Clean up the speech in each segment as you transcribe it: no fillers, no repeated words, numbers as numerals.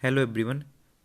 Hello everyone.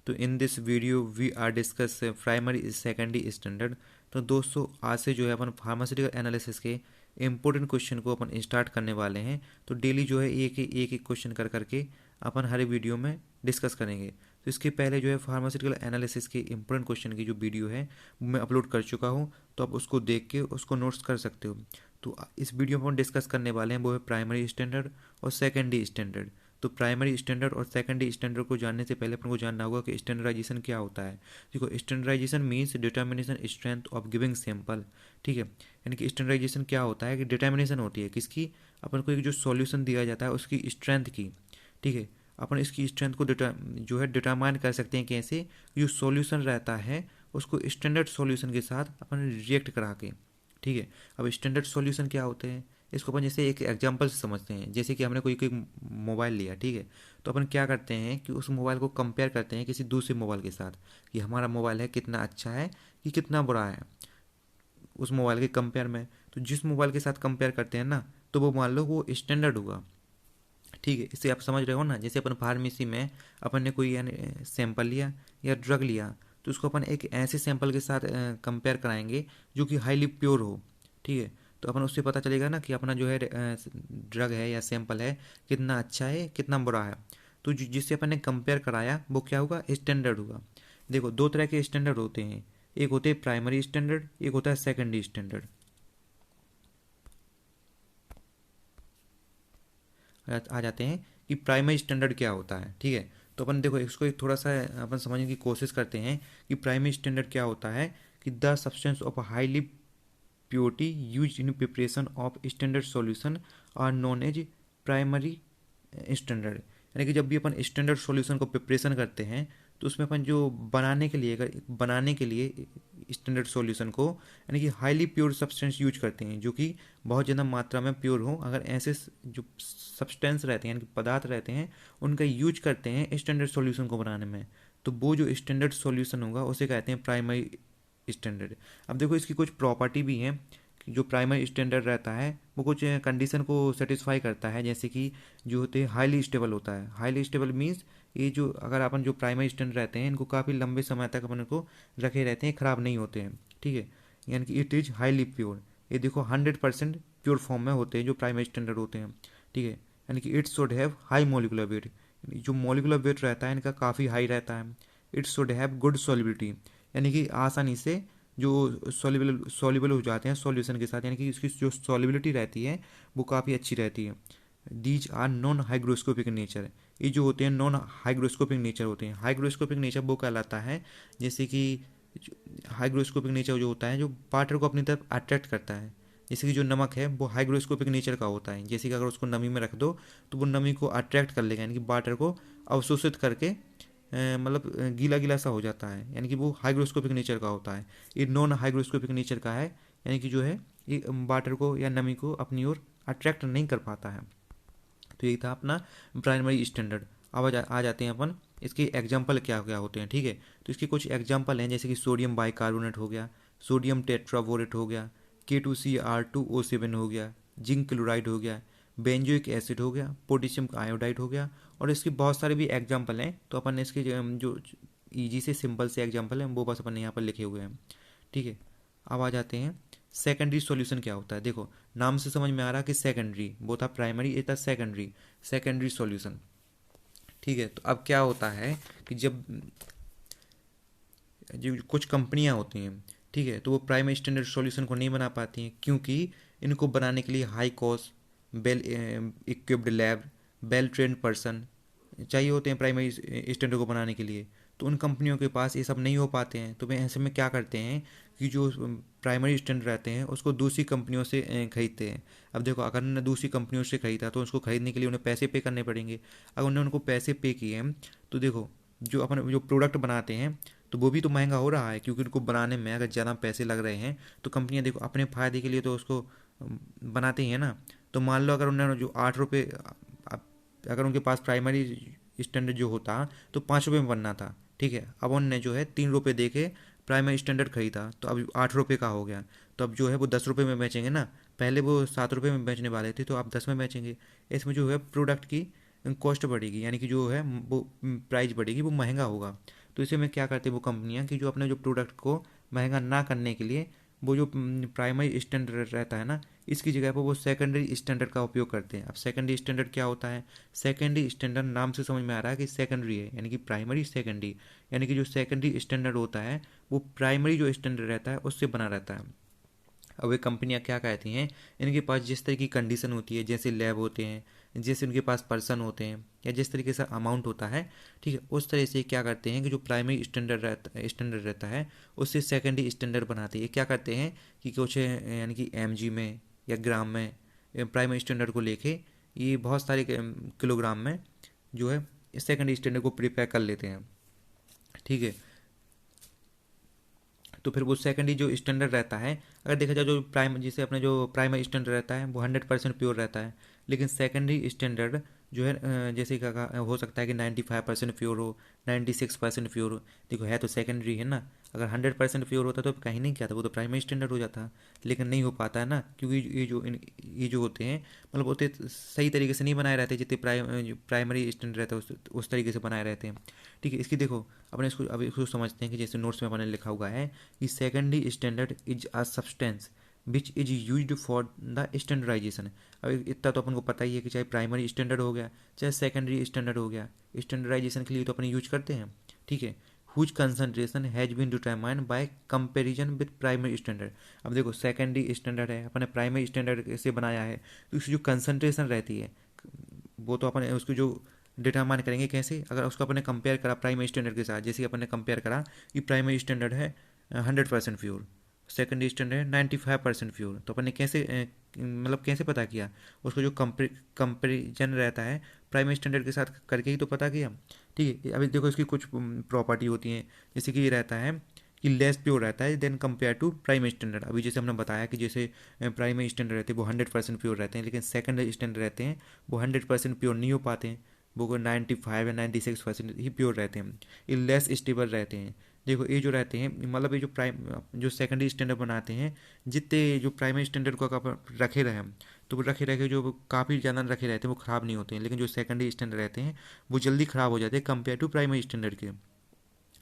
तो in this video we are discuss primary secondary standard. तो दोस्तों आज से जो है अपन फार्मास्यूटिकल एनालिसिस के इम्पोर्टेंट क्वेश्चन को अपन स्टार्ट करने वाले हैं। तो डेली जो है एक क्वेश्चन कर करके अपन हर वीडियो में डिस्कस करेंगे। तो इसके पहले जो है फार्मास्यूटिकल एनालिसिस के इम्पोर्टेंट क्वेश्चन की जो वीडियो है वो मैं अपलोड कर चुका हूँ, तो आप उसको देख के उसको नोट्स कर सकते हो। तो इस वीडियो में हम डिस्कस करने वाले हैं वो है प्राइमरी स्टैंडर्ड और सेकेंडरी स्टैंडर्ड। तो प्राइमरी स्टैंडर्ड और सेकेंडरी स्टैंडर्ड को जानने से पहले अपन को जानना होगा कि स्टैंडर्डाइजेशन क्या होता है। देखो, standardization means determination strength of giving sample. ठीक है, यानी कि स्टैंडर्डाइजेशन क्या होता है कि डिटर्मिनेशन होती है किसकी, अपन को एक जो सॉल्यूशन दिया जाता है उसकी स्ट्रेंथ की। ठीक है, अपन इसकी स्ट्रेंथ को जो है डिटरमाइन कर सकते हैं कैसे, जो सॉल्यूशन रहता है उसको स्टैंडर्ड सॉल्यूशन के साथ अपन रिएक्ट करा के। ठीक है, अब स्टैंडर्ड सॉल्यूशन क्या होते हैं इसको अपन जैसे एक एग्जांपल से समझते हैं। जैसे कि हमने कोई कोई मोबाइल लिया, ठीक है, तो अपन क्या करते हैं कि उस मोबाइल को कंपेयर करते हैं किसी दूसरे मोबाइल के साथ कि हमारा मोबाइल है कितना अच्छा है कि कितना बुरा है उस मोबाइल के कंपेयर में। तो जिस मोबाइल के साथ कंपेयर करते हैं ना, तो वो मान लो वो स्टैंडर्ड हुआ। ठीक है, इससे आप समझ रहे हो ना। जैसे अपन फार्मेसी में अपन ने कोई यानी सैंपल लिया या ड्रग लिया, तो उसको अपन एक ऐसे सैंपल के साथ कंपेयर कराएंगे जो कि हाईली प्योर हो। ठीक है, तो अपन उससे पता चलेगा ना कि अपना जो है ड्रग है या सैंपल है कितना अच्छा है कितना बुरा है। तो जिससे अपन ने कंपेयर कराया वो क्या होगा, स्टैंडर्ड होगा। देखो, दो तरह के स्टैंडर्ड होते हैं, एक होते हैं प्राइमरी स्टैंडर्ड, एक होता है सेकेंडरी स्टैंडर्ड। आ जाते हैं कि प्राइमरी स्टैंडर्ड क्या होता है। ठीक है, तो अपन देखो इसको एक थोड़ा सा अपन समझने की कोशिश करते हैं कि प्राइमरी स्टैंडर्ड क्या होता है कि the substance of highly purity use in preparation of standard solution are known as primary standard. यानी कि जब भी अपन स्टैंडर्ड सॉल्यूशन को प्रिपरेशन करते हैं तो उसमें अपन जो बनाने के लिए स्टैंडर्ड सॉल्यूशन को यानी कि हाईली प्योर सब्सटेंस यूज करते हैं जो कि बहुत ज़्यादा मात्रा में प्योर हो। अगर ऐसे जो सब्सटेंस रहते हैं यानी कि पदार्थ रहते हैं उनका यूज करते हैं स्टैंडर्ड सॉल्यूशन को बनाने में, तो वो जो स्टैंडर्ड सॉल्यूशन होगा उसे कहते हैं प्राइमरी स्टैंडर्ड। अब देखो इसकी कुछ प्रॉपर्टी भी हैं कि जो प्राइमरी स्टैंडर्ड रहता है वो कुछ कंडीशन को सेटिस्फाई करता है। जैसे कि जो होते हैं हाईली स्टेबल होता है। हाईली स्टेबल मीन्स ये जो अगर अपन जो प्राइमरी स्टैंडर्ड रहते हैं इनको काफ़ी लंबे समय तक अपन को रखे रहते हैं, ख़राब नहीं होते हैं। ठीक है, यानी कि इट इज़ हाईली प्योर। ये देखो 100% प्योर फॉर्म में होते हैं जो प्राइमरी स्टैंडर्ड होते हैं। ठीक है, यानी कि it should have high molecular weight. जो मोलिकुलर वेट रहता है इनका काफ़ी हाई रहता है। It should have good solubility, यानी कि आसानी से जो सॉल्युबल हो जाते हैं सॉल्यूशन के साथ, यानी कि इसकी जो सॉल्युबिलिटी रहती है वो काफ़ी अच्छी रहती है। These are non hygroscopic nature. ये जो होते हैं नॉन हाइग्रोस्कोपिक नेचर होते हैं। हाइग्रोस्कोपिक नेचर वो कहलाता है जैसे कि हाइग्रोस्कोपिक नेचर जो होता है जो वाटर को अपनी तरफ अट्रैक्ट करता है। जैसे कि जो नमक है वो हाइग्रोस्कोपिक नेचर का होता है। जैसे कि अगर उसको नमी में रख दो तो वो नमी को अट्रैक्ट कर लेगा, यानी कि वाटर को अवशोषित करके मतलब गीला गीला सा हो जाता है, यानी कि वो हाइग्रोस्कोपिक नेचर का होता है। ये नॉन हाइग्रोस्कोपिक नेचर का है, यानी कि जो है ये वाटर को या नमी को अपनी ओर अट्रैक्ट नहीं कर पाता है। तो ये था अपना प्राइमरी स्टैंडर्ड। अब आ जाते हैं अपन इसके एग्जाम्पल क्या क्या होते हैं। ठीक है, तो इसके कुछ एग्जाम्पल हैं जैसे कि सोडियम बाइकार्बोनेट हो गया, सोडियम टेट्राबोरेट हो गया, K2CR2O7 हो गया, जिंक क्लोराइड हो गया, बेंजोइक एसिड हो गया, पोटेशियम आयोडाइड हो गया। और इसके बहुत सारे भी एग्जाम्पल हैं, तो अपन इसके जो ईजी से सिंपल से एग्जाम्पल हैं वो बस अपन यहाँ पर लिखे हुए हैं। ठीक है, अब आ जाते हैं सेकेंडरी सॉल्यूशन क्या होता है। देखो नाम से समझ में आ रहा कि सेकेंडरी वो था प्राइमरी, ये था सेकेंडरी, सेकेंडरी सॉल्यूशन। ठीक है, तो अब क्या होता है कि जब जो कुछ कंपनियां होती हैं, ठीक है, तो वो प्राइमरी स्टैंडर्ड सॉल्यूशन को नहीं बना पाती हैं क्योंकि इनको बनाने के लिए high cost, well equipped lab, well trained person चाहिए होते हैं प्राइमरी स्टैंडर्ड को बनाने के लिए। तो उन कंपनियों के पास ये सब नहीं हो पाते हैं, तो वे ऐसे में क्या करते हैं कि जो प्राइमरी स्टैंडर्ड रहते हैं उसको दूसरी कंपनियों से खरीदते हैं। अब देखो अगर उन्होंने दूसरी कंपनियों से खरीदा तो उसको खरीदने के लिए उन्हें पैसे पे करने पड़ेंगे। अगर उन्होंने उनको पैसे पे किए तो देखो जो अपन जो प्रोडक्ट बनाते हैं तो वो भी तो महंगा हो रहा है, क्योंकि उनको बनाने में अगर ज़्यादा पैसे लग रहे हैं तो कंपनियां देखो अपने फ़ायदे के लिए तो उसको बनाती हैं ना। तो मान लो अगर उन्होंने जो 8 रुपये, अगर उनके पास प्राइमरी स्टैंडर्ड जो होता तो 5 रुपये में बनना था, ठीक है, अब उनने जो है 3 रुपये दे के प्राइमरी स्टैंडर्ड खरीदा तो अब 8 रुपये का हो गया। तो अब जो है वो 10 रुपये में बेचेंगे ना, पहले वो 7 रुपये में बेचने वाले थे तो अब 10 में बेचेंगे। इसमें जो है प्रोडक्ट की कॉस्ट बढ़ेगी, यानी कि जो है वो प्राइस बढ़ेगी, वो महंगा होगा। तो इसे में क्या करते हैं वो कंपनियां कि जो अपने जो प्रोडक्ट को महंगा ना करने के लिए वो जो प्राइमरी स्टैंडर्ड रहता है ना, इसकी जगह पर वो सेकेंडरी स्टैंडर्ड का उपयोग करते हैं। अब सेकेंडरी स्टैंडर्ड क्या होता है? सेकेंडरी स्टैंडर्ड नाम से समझ में आ रहा है कि सेकेंडरी है, यानी कि प्राइमरी सेकेंडरी, यानी कि जो सेकेंडरी स्टैंडर्ड होता है वो प्राइमरी जो स्टैंडर्ड रहता है उससे बना रहता है। अब ये कंपनियां क्या कहती हैं, इनके पास जिस तरह की कंडीशन होती है, जैसे लैब होते हैं, जैसे उनके पास पर्सन होते हैं, या जिस तरीके से अमाउंट होता है, ठीक है, उस तरह से क्या करते हैं कि जो प्राइमरी स्टैंडर्ड रहता है उससे सेकेंडरी स्टैंडर्ड बनाते हैं। ये क्या करते हैं कि कुछ यानी कि mg में या ग्राम में प्राइमरी स्टैंडर्ड को लेके ये बहुत सारे किलोग्राम में जो है सेकेंडरी स्टैंडर्ड को प्रिपेयर कर लेते हैं, ठीक है। तो फिर वो सेकेंडरी जो स्टैंडर्ड रहता है, अगर देखा जाए जो जैसे अपने जो प्राइमरी स्टैंडर्ड रहता है वो 100% प्योर रहता है, लेकिन सेकेंडरी स्टैंडर्ड जो है जैसे हो सकता है कि 95% प्योर हो, 96% प्योर हो। देखो है तो सेकेंडरी है ना, अगर 100% प्योर होता तो कहीं नहीं क्या था, वो तो प्राइमरी स्टैंडर्ड हो जाता, लेकिन नहीं हो पाता है ना, क्योंकि ये जो होते हैं मतलब होते सही तरीके से नहीं बनाए रहते, जितने प्राइमरी स्टैंडर्ड रहता है उस तरीके से बनाए रहते हैं, ठीक है। इसकी देखो अपने इसको अभी इसको समझते हैं कि जैसे नोट्स में अपने लिखा हुआ है कि secondary standard is a substance which is used for the standardisation. अब इतना तो अपन को पता ही है कि चाहे प्राइमरी स्टैंडर्ड हो गया चाहे सेकेंडरी स्टैंडर्ड हो गया, स्टैंडर्डाइजेशन के लिए तो अपन यूज करते हैं, ठीक है। Whose concentration has been determined by comparison with primary standard. अब देखो सेकेंडरी स्टैंडर्ड है, अपने प्राइमरी स्टैंडर्ड से बनाया है, तो उसकी जो कंसनट्रेशन रहती है वो तो अपन उसकी जो डिटरमाइन करेंगे कैसे, अगर उसको अपने कंपेयर करा प्राइमरी स्टैंडर्ड के साथ, जैसे अपने कंपेयर करा कि प्राइमरी स्टैंडर्ड है 100% प्योर, सेकेंडरी स्टैंडर्ड है 95% प्योर, तो अपन ने कैसे मतलब कैसे पता किया, उसको जो कंपेरिजन रहता है प्राइमरी स्टैंडर्ड के साथ करके ही तो पता किया, ठीक है। अभी देखो इसकी कुछ प्रॉपर्टी होती हैं, जैसे कि ये रहता है कि लेस प्योर रहता है than compare to primary standard. अभी जैसे हमने बताया कि जैसे प्राइमरी स्टैंडर्ड रहते हैं वो 100% प्योर रहते हैं, लेकिन सेकेंडरी स्टैंडर्ड रहते हैं वो 100% प्योर नहीं हो पाते हैं, वो 95 या 96% ही प्योर रहते हैं, ये लेस स्टेबल रहते हैं। देखो ये जो रहते हैं मतलब ये जो सेकेंडरी स्टैंडर्ड बनाते हैं, जितने जो प्राइमरी स्टैंडर्ड को अगर रखे रहे हम, तो वो रखे रखे जो काफ़ी ज़्यादा रखे रहते हैं वो ख़राब नहीं होते हैं, लेकिन जो सेकेंडरी स्टैंडर्ड रहते हैं वो जल्दी ख़राब हो जाते हैं कंपेयर टू प्राइमरी स्टैंडर्ड के।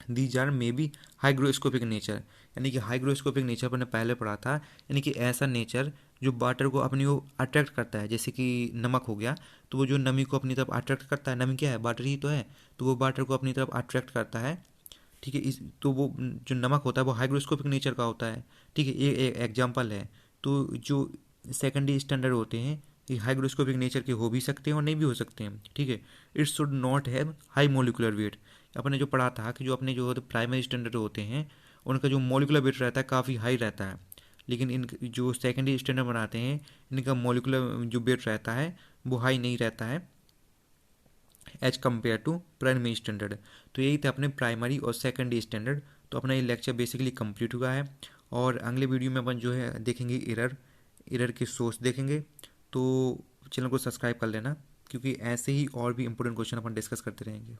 These are may be hygroscopic nature, यानी कि हाइग्रोस्कोपिक नेचर पर पहले पढ़ा था, यानी कि ऐसा नेचर जो वाटर को अपनी वो अट्रैक्ट करता है, जैसे कि नमक हो गया, तो वो जो नमी को अपनी तरफ अट्रैक्ट करता है, नमी क्या है वाटर ही तो है, तो वो वाटर को अपनी तरफ अट्रैक्ट करता है, ठीक है। इस तो वो जो नमक होता है वो हाइग्रोस्कोपिक नेचर का होता है, ठीक है, ये एक एग्जाम्पल है। तो जो सेकेंडरी स्टैंडर्ड होते हैं ये हाइग्रोस्कोपिक नेचर के हो भी सकते हैं और नहीं भी हो सकते हैं, ठीक है। It should not have high molecular weight. अपने जो पढ़ा था कि जो अपने जो प्राइमरी स्टैंडर्ड होते हैं उनका जो मोलिकुलर वेट रहता है काफ़ी हाई रहता है, लेकिन इन जो सेकेंडरी स्टैंडर्ड बनाते हैं इनका मोलिकुलर जो वेट रहता है वो हाई नहीं रहता है as compare to primary standard. तो यही थे अपने प्राइमरी और सेकेंडरी स्टैंडर्ड। तो अपना ये लेक्चर बेसिकली कंप्लीट हुआ है, और अगले वीडियो में अपन जो है देखेंगे एरर की सोर्स देखेंगे। तो चैनल को सब्सक्राइब कर लेना, क्योंकि ऐसे ही और भी इंपॉर्टेंट क्वेश्चन अपन डिस्कस करते रहेंगे।